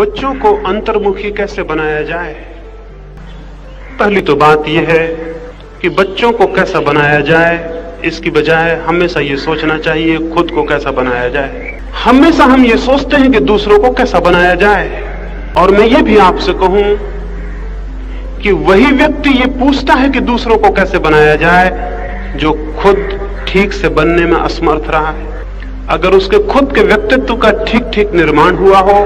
बच्चों को अंतर्मुखी कैसे बनाया जाए? पहली तो बात यह है कि बच्चों को कैसा बनाया जाए, इसकी बजाय हमेशा ये सोचना चाहिए खुद को कैसा बनाया जाए। हमेशा हम ये सोचते हैं कि दूसरों को कैसा बनाया जाए, और मैं ये भी आपसे कहूं कि वही व्यक्ति ये पूछता है कि दूसरों को कैसे बनाया जाए जो खुद ठीक से बनने में असमर्थ रहा है। अगर उसके खुद के व्यक्तित्व का ठीक ठीक निर्माण हुआ हो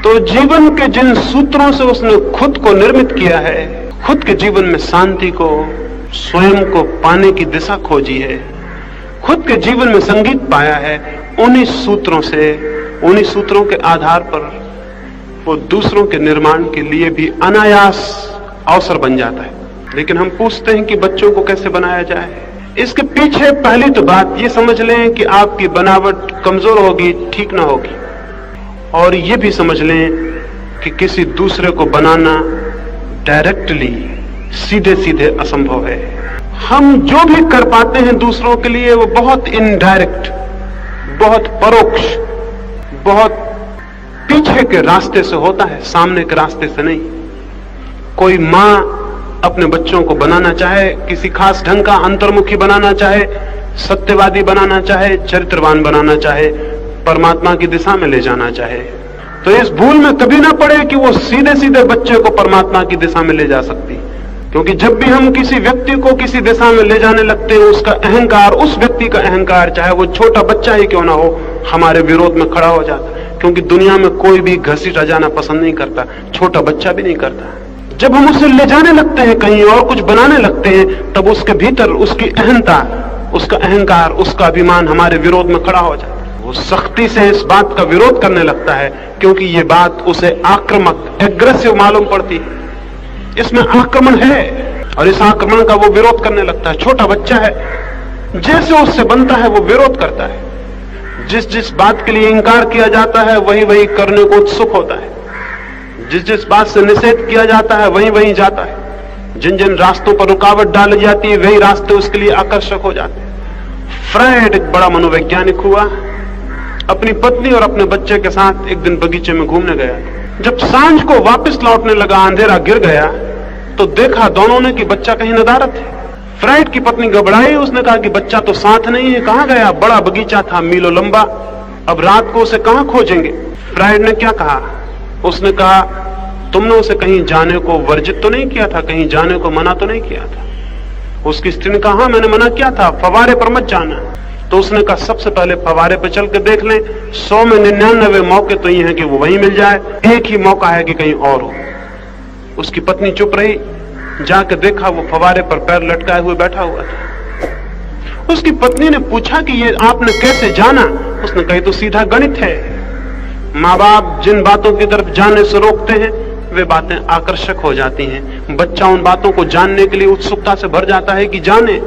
तो जीवन के जिन सूत्रों से उसने खुद को निर्मित किया है, खुद के जीवन में शांति को, स्वयं को पाने की दिशा खोजी है, खुद के जीवन में संगीत पाया है, उन्हीं सूत्रों के आधार पर वो दूसरों के निर्माण के लिए भी अनायास अवसर बन जाता है। लेकिन हम पूछते हैं कि बच्चों को कैसे बनाया जाए। इसके पीछे पहली तो बात ये समझ लें कि आपकी बनावट कमजोर होगी, ठीक ना होगी, और ये भी समझ लें कि किसी दूसरे को बनाना डायरेक्टली, सीधे सीधे असंभव है। हम जो भी कर पाते हैं दूसरों के लिए वो बहुत इनडायरेक्ट, बहुत परोक्ष, बहुत पीछे के रास्ते से होता है, सामने के रास्ते से नहीं। कोई माँ अपने बच्चों को बनाना चाहे, किसी खास ढंग का अंतर्मुखी बनाना चाहे, सत्यवादी बनाना चाहे, चरित्रवान बनाना चाहे, परमात्मा की दिशा में ले जाना चाहे, तो इस भूल में कभी ना पड़े कि वो सीधे सीधे बच्चे को परमात्मा की दिशा में ले जा सकती। क्योंकि जब भी हम किसी व्यक्ति को किसी दिशा में ले जाने लगते हैं, उसका अहंकार, उस व्यक्ति का अहंकार, चाहे वो छोटा बच्चा ही क्यों ना हो, हमारे विरोध में खड़ा हो जाता है। क्योंकि दुनिया में कोई भी घसीटा जाना पसंद नहीं करता, छोटा बच्चा भी नहीं करता। जब हम उसे ले जाने लगते हैं, कहीं और कुछ बनाने लगते हैं, तब उसके भीतर उसकी अहंता, उसका अहंकार, उसका अभिमान हमारे विरोध में खड़ा हो जाता है। वो सख्ती से इस बात का विरोध करने लगता है, क्योंकि ये बात उसे आक्रामक, एग्रेसिव मालूम पड़ती है। इसमें आक्रमण है और इस आक्रमण का वो विरोध करने लगता है। छोटा बच्चा है, जैसे उससे बनता है वो विरोध करता है। जिस जिस बात के लिए इंकार किया जाता है वही वही करने को उत्सुक होता है। जिस जिस बात से निषेध किया जाता है वही वही जाता है। जिन जिन रास्तों पर रुकावट डाली जाती है वही रास्ते उसके लिए आकर्षक हो जाते हैं। फ्रायड एक बड़ा मनोवैज्ञानिक हुआ, अपनी पत्नी और अपने बच्चे के साथ एक दिन बगीचे में घूमने गया। जब सांझ को वापस लौटने लगा, अंधेरा गिर गया, तो देखा दोनों ने कि बच्चा कहीं नदारत है। फ्रायड की पत्नी घबराई, उसने कहा कि बच्चा तो साथ नहीं है, कहां गया? बड़ा बगीचा था, मीलों लंबा, अब रात को उसे कहां खोजेंगे? फ्रायड ने क्या कहा? उसने कहा, तुमने उसे कहीं जाने को वर्जित तो नहीं किया था, कहीं जाने को मना तो नहीं किया था? उसकी स्त्री ने कहा, हाँ मैंने मना किया था, फवारे पर मत जाना। तो उसने कहा, सबसे पहले फवारे पर चल के देख लें, 100 में 99 मौके तो ये हैं कि वो वहीं मिल जाए, एक ही मौका है कि कहीं और हो। उसकी पत्नी चुप रही, जाके देखा वो फवारे पर पैर लटकाए हुए बैठा हुआ था। उसकी पत्नी ने पूछा कि ये आपने कैसे जाना? उसने कहा, तो सीधा गणित है। माँ बाप जिन बातों की तरफ जाने से रोकते हैं वे बातें आकर्षक हो जाती हैं। बच्चा उन बातों को जानने के लिए उत्सुकता से भर जाता है कि जाने।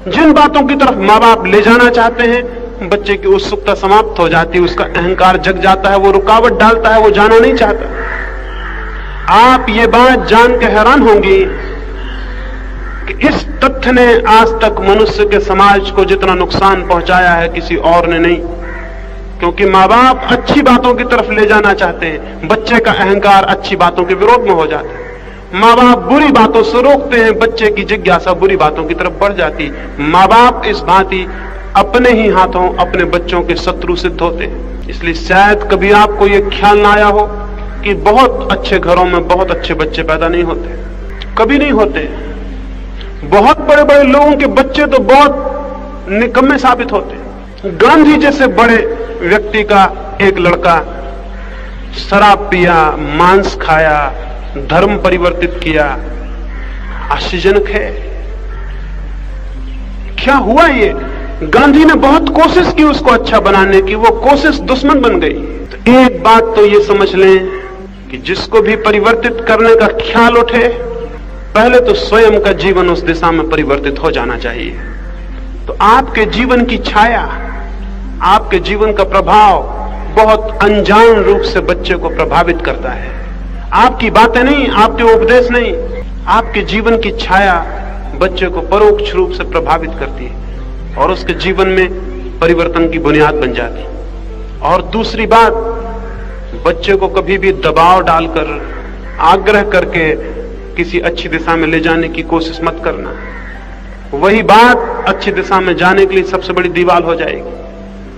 जिन बातों की तरफ माँ बाप ले जाना चाहते हैं, बच्चे की उत्सुकता समाप्त हो जाती है, उसका अहंकार जग जाता है, वो रुकावट डालता है, वो जाना नहीं चाहता। आप ये बात जान के हैरान होंगी कि इस तथ्य ने आज तक मनुष्य के समाज को जितना नुकसान पहुंचाया है किसी और ने नहीं। क्योंकि माँ बाप अच्छी बातों की तरफ ले जाना चाहते हैं, बच्चे का अहंकार अच्छी बातों के विरोध में हो जाता है। माँ बाप बुरी बातों से रोकते हैं, बच्चे की जिज्ञासा बुरी बातों की तरफ बढ़ जाती। माँ बाप इस भांति अपने ही हाथों अपने बच्चों के शत्रु सिद्ध होते हैं। इसलिए शायद कभी आपको ये ख्याल ना आया हो कि बहुत अच्छे घरों में बहुत अच्छे बच्चे पैदा नहीं होते, कभी नहीं होते। बहुत बड़े बड़े लोगों के बच्चे तो बहुत निकम्मे साबित होते। गांधी जैसे बड़े व्यक्ति का एक लड़का शराब पिया, मांस खाया, धर्म परिवर्तित किया, आश्चर्यजनक है। क्या हुआ ये? गांधी ने बहुत कोशिश की उसको अच्छा बनाने की, वो कोशिश दुश्मन बन गई। तो एक बात तो ये समझ लें कि जिसको भी परिवर्तित करने का ख्याल उठे, पहले तो स्वयं का जीवन उस दिशा में परिवर्तित हो जाना चाहिए। तो आपके जीवन की छाया, आपके जीवन का प्रभाव बहुत अनजान रूप से बच्चे को प्रभावित करता है। आपकी बातें नहीं, आपके उपदेश नहीं, आपके जीवन की छाया बच्चे को परोक्ष रूप से प्रभावित करती है और उसके जीवन में परिवर्तन की बुनियाद बन जाती। और दूसरी बात, बच्चे को कभी भी दबाव डालकर, आग्रह करके किसी अच्छी दिशा में ले जाने की कोशिश मत करना। वही बात अच्छी दिशा में जाने के लिए सबसे बड़ी दीवार हो जाएगी।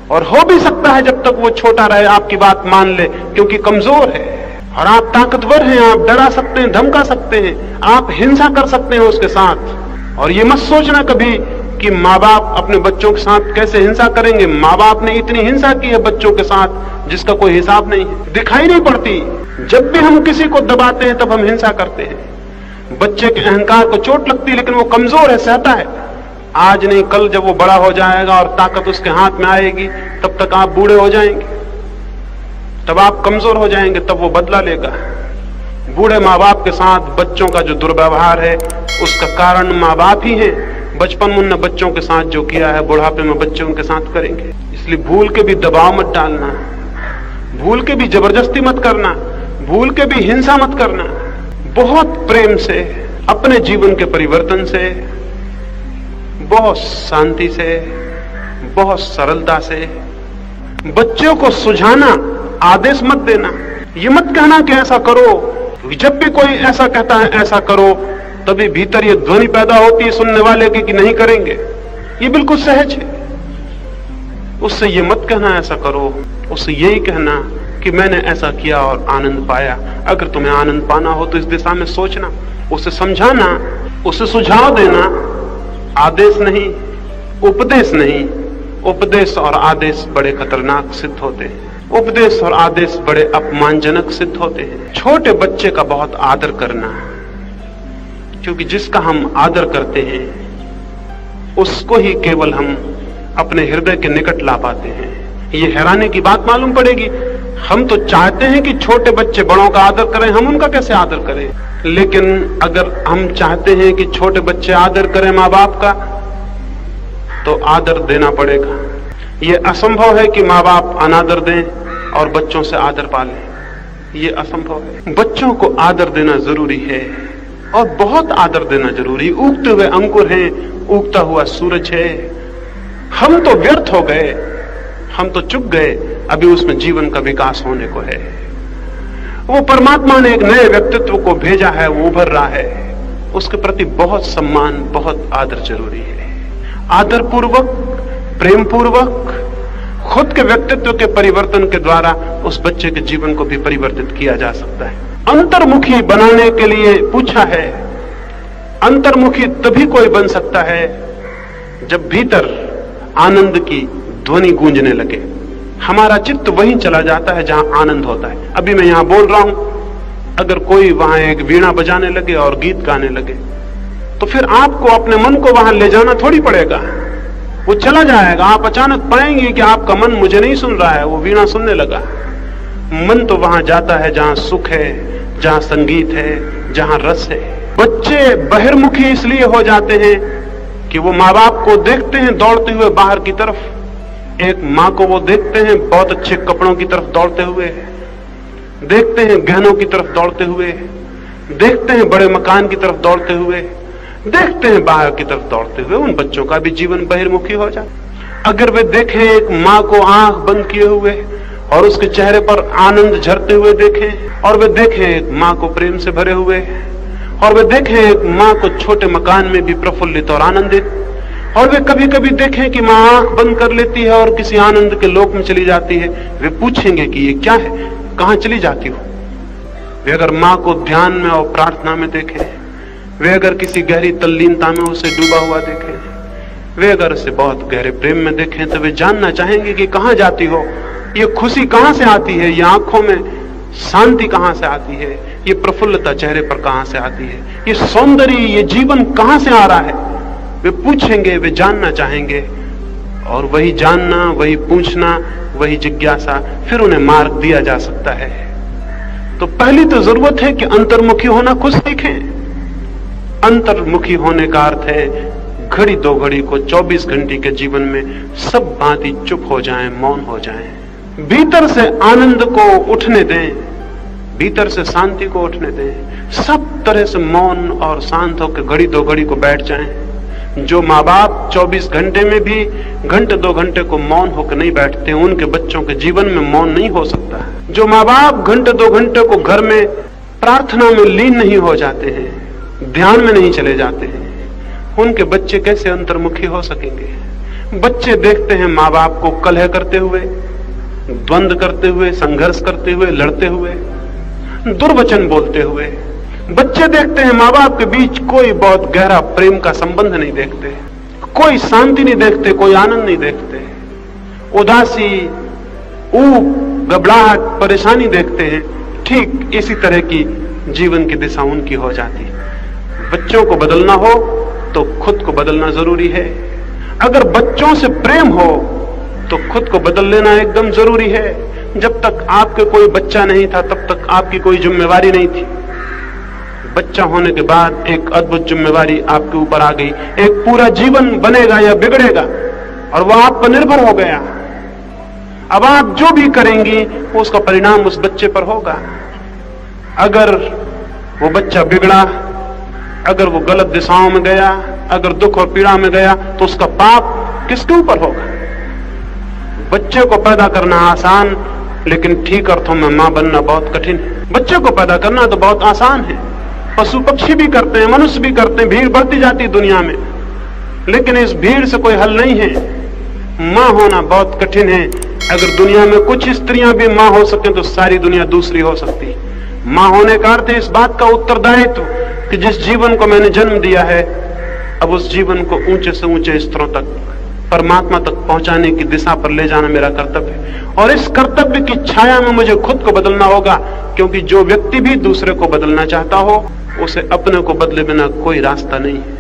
और हो भी सकता है जब तक वो छोटा रहे आपकी बात मान ले, क्योंकि कमजोर है और आप ताकतवर हैं, आप डरा सकते हैं, धमका सकते हैं, आप हिंसा कर सकते हैं उसके साथ। और ये मत सोचना कभी कि माँ बाप अपने बच्चों के साथ कैसे हिंसा करेंगे। माँ बाप ने इतनी हिंसा की है बच्चों के साथ जिसका कोई हिसाब नहीं है, दिखाई नहीं पड़ती। जब भी हम किसी को दबाते हैं तब हम हिंसा करते हैं। बच्चे के अहंकार को चोट लगती है, लेकिन वो कमजोर है, सहता है। आज नहीं कल जब वो बड़ा हो जाएगा और ताकत उसके हाथ में आएगी, तब तक आप बूढ़े हो जाएंगे, तब आप कमजोर हो जाएंगे, तब वो बदला लेगा। बूढ़े माँ बाप के साथ बच्चों का जो दुर्व्यवहार है उसका कारण माँ बाप ही है। बचपन में उन्होंने बच्चों के साथ जो किया है बुढ़ापे में बच्चे उनके साथ करेंगे। इसलिए भूल के भी दबाव मत डालना, भूल के भी जबरदस्ती मत करना, भूल के भी हिंसा मत करना। बहुत प्रेम से, अपने जीवन के परिवर्तन से, बहुत शांति से, बहुत सरलता से बच्चों को सुझाना, आदेश मत देना। ये मत कहना कि ऐसा करो, क्योंकि जब भी कोई ऐसा कहता है ऐसा करो, तभी भीतर ये ध्वनि पैदा होती है सुनने वाले की कि नहीं करेंगे। ये बिल्कुल सहज है। उससे ये मत कहना ऐसा करो, उससे यही कहना कि मैंने ऐसा किया और आनंद पाया। अगर तुम्हें आनंद पाना हो तो इस दिशा में सोचना, उसे समझाना, उसे सुझाव देना, आदेश नहीं, उपदेश नहीं। उपदेश और आदेश बड़े खतरनाक सिद्ध होते हैं। उपदेश और आदेश बड़े अपमानजनक सिद्ध होते हैं। छोटे बच्चे का बहुत आदर करना, क्योंकि जिसका हम आदर करते हैं उसको ही केवल हम अपने हृदय के निकट ला पाते हैं। ये हैरानी की बात मालूम पड़ेगी। हम तो चाहते हैं कि छोटे बच्चे बड़ों का आदर करें, हम उनका कैसे आदर करें? लेकिन अगर हम चाहते हैं कि छोटे बच्चे आदर करें माँ बाप का, तो आदर देना पड़ेगा। ये असंभव है कि माँ बाप अनादर दें और बच्चों से आदर पालें। ये असंभव है। बच्चों को आदर देना जरूरी है, और बहुत आदर देना जरूरी। उगते हुए अंकुर हैं, उगता हुआ सूरज है। हम तो व्यर्थ हो गए, हम तो चुक गए, अभी उसमें जीवन का विकास होने को है। वो परमात्मा ने एक नए व्यक्तित्व को भेजा है, वो उभर रहा है, उसके प्रति बहुत सम्मान, बहुत आदर जरूरी है। आदर पूर्वक, प्रेम पूर्वक, खुद के व्यक्तित्व के परिवर्तन के द्वारा उस बच्चे के जीवन को भी परिवर्तित किया जा सकता है। अंतर्मुखी बनाने के लिए पूछा है। अंतर्मुखी तभी कोई बन सकता है जब भीतर आनंद की ध्वनि गूंजने लगे। हमारा चित्त वहीं चला जाता है जहां आनंद होता है। अभी मैं यहां बोल रहा हूं, अगर कोई वहां एक वीणा बजाने लगे और गीत गाने लगे, तो फिर आपको अपने मन को वहां ले जाना थोड़ी पड़ेगा, वो चला जाएगा। आप अचानक पाएंगे कि आपका मन मुझे नहीं सुन रहा है, वो वीणा सुनने लगा। मन तो वहां जाता है जहां सुख है, जहां संगीत है, जहां रस है। बच्चे बहिर्मुखी इसलिए हो जाते हैं कि वो माँ बाप को देखते हैं दौड़ते हुए बाहर की तरफ। एक माँ को वो देखते हैं बहुत अच्छे कपड़ों की तरफ दौड़ते हुए, देखते हैं गहनों की तरफ दौड़ते हुए, देखते हैं बड़े मकान की तरफ दौड़ते हुए, देखते हैं बाहर की तरफ दौड़ते हुए। उन बच्चों का भी जीवन बहिर्मुखी हो जाए। अगर वे देखें एक माँ को आंख बंद किए हुए और उसके चेहरे पर आनंद झरते हुए देखें, और वे देखें एक माँ को प्रेम से भरे हुए, और वे देखें एक माँ को छोटे मकान में भी प्रफुल्लित और आनंदित, और वे कभी कभी देखें कि माँ आंख बंद कर लेती है और किसी आनंद के लोक में चली जाती है, वे पूछेंगे कि ये क्या है, कहाँ चली जाती हो? वे अगर माँ को ध्यान में और प्रार्थना में देखें, वे अगर किसी गहरी तल्लीनता में उसे डूबा हुआ देखें, वे अगर उसे बहुत गहरे प्रेम में देखें, तो वे जानना चाहेंगे कि कहाँ जाती हो, ये खुशी कहाँ से आती है, ये आंखों में शांति कहाँ से आती है, ये प्रफुल्लता चेहरे पर कहाँ से आती है, ये सौंदर्य, ये जीवन कहाँ से आ रहा है। वे पूछेंगे, वे जानना चाहेंगे, और वही जानना, वही पूछना, वही जिज्ञासा, फिर उन्हें मार्ग दिया जा सकता है। तो पहली तो जरूरत है कि अंतर्मुखी होना खुद सीखें। अंतर्मुखी होने का अर्थ है घड़ी दो घड़ी को 24 घंटे के जीवन में सब बातें चुप हो जाएं, मौन हो जाएं। भीतर से आनंद को उठने दें, भीतर से शांति को उठने दें। सब तरह से मौन और शांत होकर घड़ी दो घड़ी को बैठ जाएं। जो माँ बाप 24 घंटे में भी घंटे 2 घंटे को मौन होकर नहीं बैठते, उनके बच्चों के जीवन में मौन नहीं हो सकता। जो माँ बाप घंटे 2 घंटे को घर में प्रार्थना में लीन नहीं हो जाते हैं, ध्यान में नहीं चले जाते हैं, उनके बच्चे कैसे अंतर्मुखी हो सकेंगे? बच्चे देखते हैं माँ बाप को कलह करते हुए, द्वंद्व करते हुए, संघर्ष करते हुए, लड़ते हुए, दुर्वचन बोलते हुए। बच्चे देखते हैं माँ बाप के बीच कोई बहुत गहरा प्रेम का संबंध नहीं देखते, कोई शांति नहीं देखते, कोई आनंद नहीं देखते, उदासी, ऊब, घबराहट, परेशानी देखते हैं। ठीक इसी तरह की जीवन की दिशा उनकी हो जाती है। बच्चों को बदलना हो तो खुद को बदलना जरूरी है। अगर बच्चों से प्रेम हो तो खुद को बदल लेना एकदम जरूरी है। जब तक आपके कोई बच्चा नहीं था तब तक आपकी कोई जिम्मेवारी नहीं थी। बच्चा होने के बाद एक अद्भुत जिम्मेवारी आपके ऊपर आ गई। एक पूरा जीवन बनेगा या बिगड़ेगा और वह आप पर निर्भर हो गया। अब आप जो भी करेंगी उसका परिणाम उस बच्चे पर होगा। अगर वो बच्चा बिगड़ा, अगर वो गलत दिशाओं में गया, अगर दुख और पीड़ा में गया, तो उसका पाप किसके ऊपर होगा? बच्चे को पैदा करना आसान, लेकिन ठीक अर्थों में मां बनना बहुत कठिन है। बच्चे को पैदा करना तो बहुत आसान है, पशु पक्षी भी करते हैं, मनुष्य भी करते हैं, भीड़ बढ़ती जाती है दुनिया में, लेकिन इस भीड़ से कोई हल नहीं है। मां होना बहुत कठिन है। अगर दुनिया में कुछ स्त्रियां भी मां हो सके तो सारी दुनिया दूसरी हो सकती है। मां होने का अर्थ है इस बात का उत्तरदायित्व कि जिस जीवन को मैंने जन्म दिया है, अब उस जीवन को ऊंचे से ऊंचे स्तरों तक, परमात्मा तक पहुंचाने की दिशा पर ले जाना मेरा कर्तव्य है। और इस कर्तव्य की छाया में मुझे खुद को बदलना होगा, क्योंकि जो व्यक्ति भी दूसरे को बदलना चाहता हो, उसे अपने को बदले बिना कोई रास्ता नहीं है।